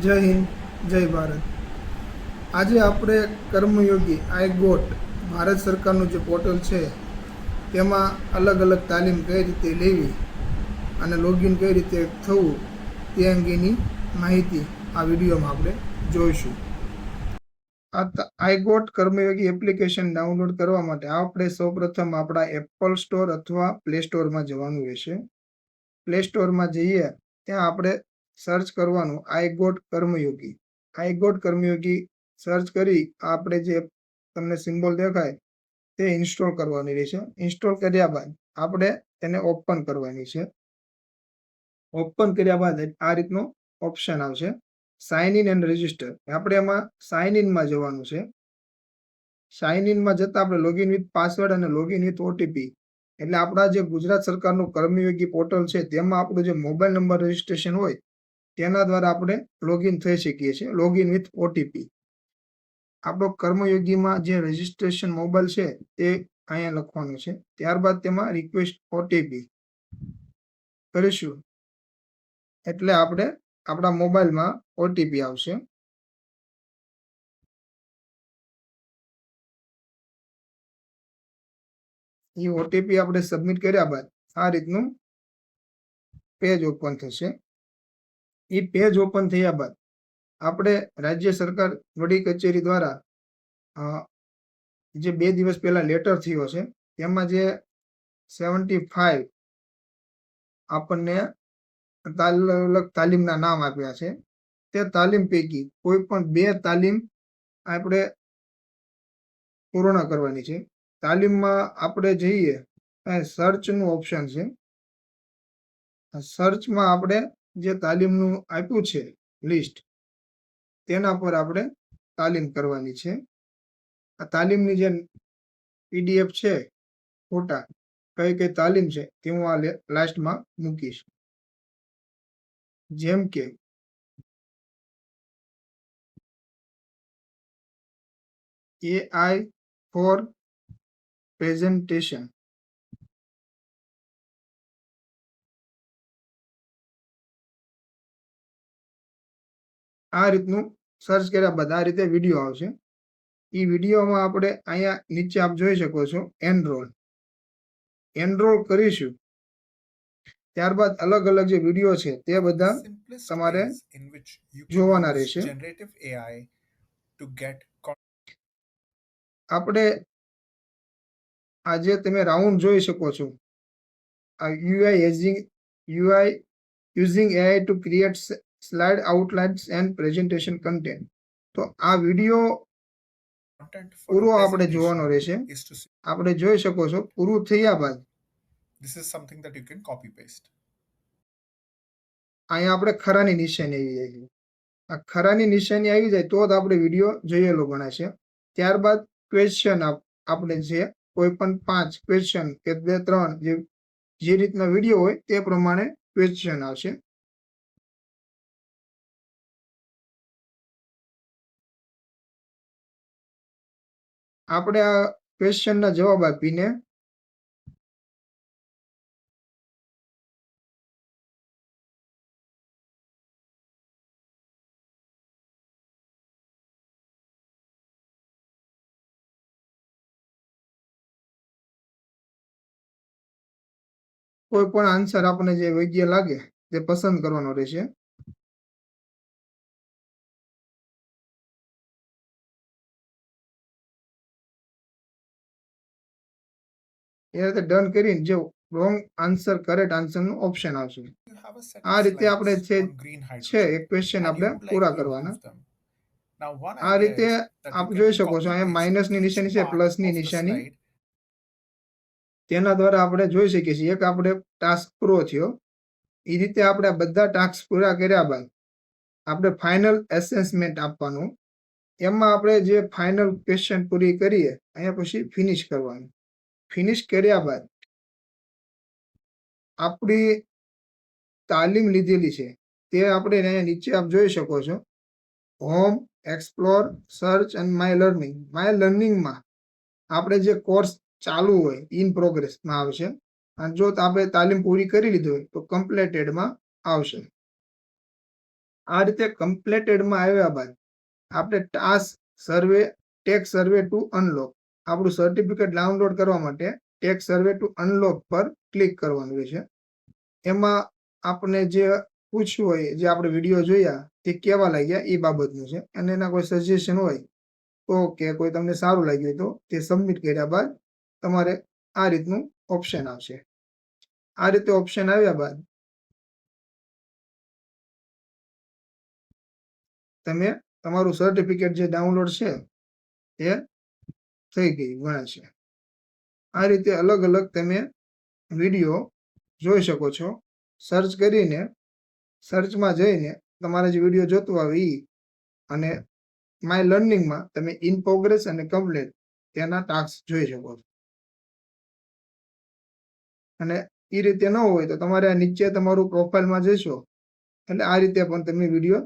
જય હિન્દ, જય ભારત. આજે આપણે કર્મયોગી આઈ ગોટ ભારત સરકારનું જે પોર્ટલ છે તેમાં અલગ અલગ તાલીમ કઈ રીતે લેવી અને લોગિન કઈ રીતે થવું તે અંગેની માહિતી આ વિડીયોમાં આપણે જોઈશું. IGOT Karmayogi application download કરવા માટે આપણે સૌપ્રથમ આપણા એપલ સ્ટોર અથવા પ્લે સ્ટોરમાં જવાનું રહેશે. પ્લે સ્ટોરમાં જઈએ ત્યાં આપણે સર્ચ કરવાનું iGOT Karmayogi. IGOT Karmayogi search કરી આપણે જે તમને સિમ્બોલ દેખાય તે ઇન્સ્ટોલ કરવાની રહેશે. ઇન્સ્ટોલ કર્યા બાદ આપણે તેને ઓપન કરવાની છે. ઓપન કર્યા બાદ આ રીતનો ઓપ્શન આવશે, સાઇન ઇન એન્ડ રજીસ્ટર. આપણે એમાં સાઇન ઇનમાં જવાનું છે. સાઇન ઇનમાં જતા આપણે લોગિન વિથ પાસવર્ડ અને લોગિન વિથ ઓટીપી, એટલે આપણા જે ગુજરાત સરકારનું કર્મયોગી પોર્ટલ છે તેમાં આપણું જે મોબાઈલ નંબર રજીસ્ટ્રેશન હોય તેના દ્વારા આપણે લોગિન થઈ શકીએ છીએ. લોગિન વિથ ઓટીપી આપણો કર્મયોગીમાં જે રજીસ્ટ્રેશન મોબાઈલ છે તે અહીંયા લખવાનું છે. ત્યારબાદ તેમાં રિક્વેસ્ટ ઓટીપી કરીશું એટલે આપણે આપણા મોબાઈલમાં ઓટીપી આવશે. એ ઓટીપી આપણે સબમિટ કર્યા બાદ આ રીતનું પેજ ઓપન થશે. એ પેજ ઓપન થયા બાદ આપણે રાજ્ય સરકાર વડી કચેરી દ્વારા જે 2 દિવસ પહેલા લેટર થયો છે તેમાં જે 75 આપણને તાલીમના નામ આપ્યા છે. તે તાલીમ પૈકી કોઈ પણ 2 તાલીમ આપણે પૂર્ણ કરવાની છે. તાલીમમાં આપણે જઈએ સર્ચનું ઓપ્શન છે. સર્ચમાં આપણે જે તાલીમનું આપ્યું છે લિસ્ટ તેના પર આપણે તાલીમ કરવાની છે. આ તાલીમની જે પીડીએફ છે, ફોટા કઈ કઈ તાલીમ છે તે હું આ લાસ્ટમાં મૂકીશ. જેમ કે AI ફોર પ્રેઝન્ટેશન, આ રીતનું સર્ચ કર્યા બાદ આ રીતે વિડીયો આવશે. એ વિડીયોમાં આપણે અહીંયા નીચે આપ જોઈ શકો છો એનરોલ કરીશું. ત્યારબાદ અલગ અલગ જે વિડીયો છે તે બધા તમારે જોવાના રહેશે. આપણે આજે તમે રાઉન્ડ જોઈ શકો છો. આ UI using AI to create slide outlines and presentation content. તો આ વિડીયો પૂરો આપણે જોવાનો રહેશે. આપણે જોઈ શકો છો પૂરું થયા બાદ અહીંયા આપણે ખરાની નિશાની આવી જાય છે. આ ખરાની નિશાની આવી જાય તો જ આપણે વિડીયો જોયેલો ગણાશે. ત્યારબાદ ક્વેશ્ચન આપણે જે કોઈ પણ 5 ક્વેશ્ચન કે 2-3 જે રીતના વિડીયો હોય તે પ્રમાણે ક્વેશ્ચન આવશે. આપણે આ ક્વેશ્ચનના જવાબ આપીને કોઈ પણ આન્સર આપણને જે યોગ્ય લાગે તે પસંદ કરવાનો રહેશે. એ રીતે ડન કરીને જે રોંગ આન્સર કરેક્ટ આન્સરનું ઓપ્શન આવશે. આ રીતે આપણે છે એક ક્વેશ્ચન આપણે પૂરા કરવાના. આ રીતે આપ જોઈ શકો છો અહીંયા માઇનસની નિશાની છે, પ્લસની નિશાની. તેના દ્વારા આપણે જોઈ શકીએ છીએ કે આપણે ટાસ્ક પૂરો થયો. એ રીતે આપણે બધા ટાસ્ક પૂરા કર્યા બાદ આપણે ફાઇનલ એસેસમેન્ટ આપવાનું. એમાં આપણે જે ફાઇનલ ક્વેશ્ચન પૂરી કરીએ અહીંયા પછી ફિનિશ કરવાનું. ફિનિશ કર્યા બાદ આપણી તાલીમ લીધેલી છે તે આપણે અહીંયા નીચે આપ જોઈ શકો છો, હોમ, એક્સપ્લોર, સર્ચ અને માય લર્નિંગ. માય લર્નિંગમાં આપણે જે કોર્સ ચાલુ હોય ઇન પ્રોગ્રેસમાં આવશે, અને જો આપણે તાલીમ પૂરી કરી લીધી હોય તો કમ્પ્લીટેડમાં આવશે. આ રીતે કમ્પ્લીટેડમાં આવ્યા બાદ આપણે ટાસ્ક સર્વે ટેક સર્વે ટુ અનલોક આપણું સર્ટિફિકેટ ડાઉનલોડ કરવા માટે ટેક સર્વે ટુ અનલોક પર ક્લિક કરવાનું રહેશે. એમાં આપણે જે પૂછવું હોય, જે આપણે વિડીયો જોયા તે કેવા લાગ્યા એ બાબતનું છે, અને એના કોઈ સજેશન હોય તો કે કોઈ તમને સારું લાગ્યું હોય તો તે સબમિટ કર્યા બાદ તમારે આ રીતનું ઓપ્શન આવશે. આ રીતે ઓપ્શન આવ્યા બાદ તમે તમારું સર્ટિફિકેટ જે ડાઉનલોડ છે એ થઈ ગયું ગણાશે. આ રીતે અલગ અલગ તમે વિડીયો જોઈ શકો છો. સર્ચ કરીને સર્ચમાં જઈને તમારે જે વિડીયો જોતું આવે એ અને માય લર્નિંગમાં તમે ઇન પ્રોગ્રેસ અને કમ્પ્લીટ તેના ટાસ્ક જોઈ શકો છો. અને એ રીતે ન હોય તો તમારે આ નીચે તમારું પ્રોફાઇલમાં જશો એટલે આ રીતે પણ તમે વિડીયો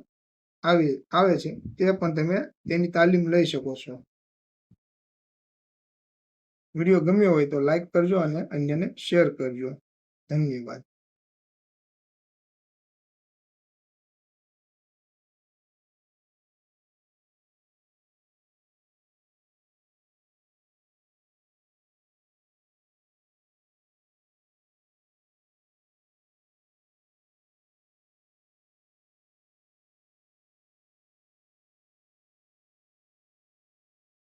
આવે છે તે પણ તમે તેની તાલીમ લઈ શકો છો. વિડીયો ગમ્યો હોય તો લાઈક કરજો અને અન્યને શેર કરજો. ધન્યવાદ.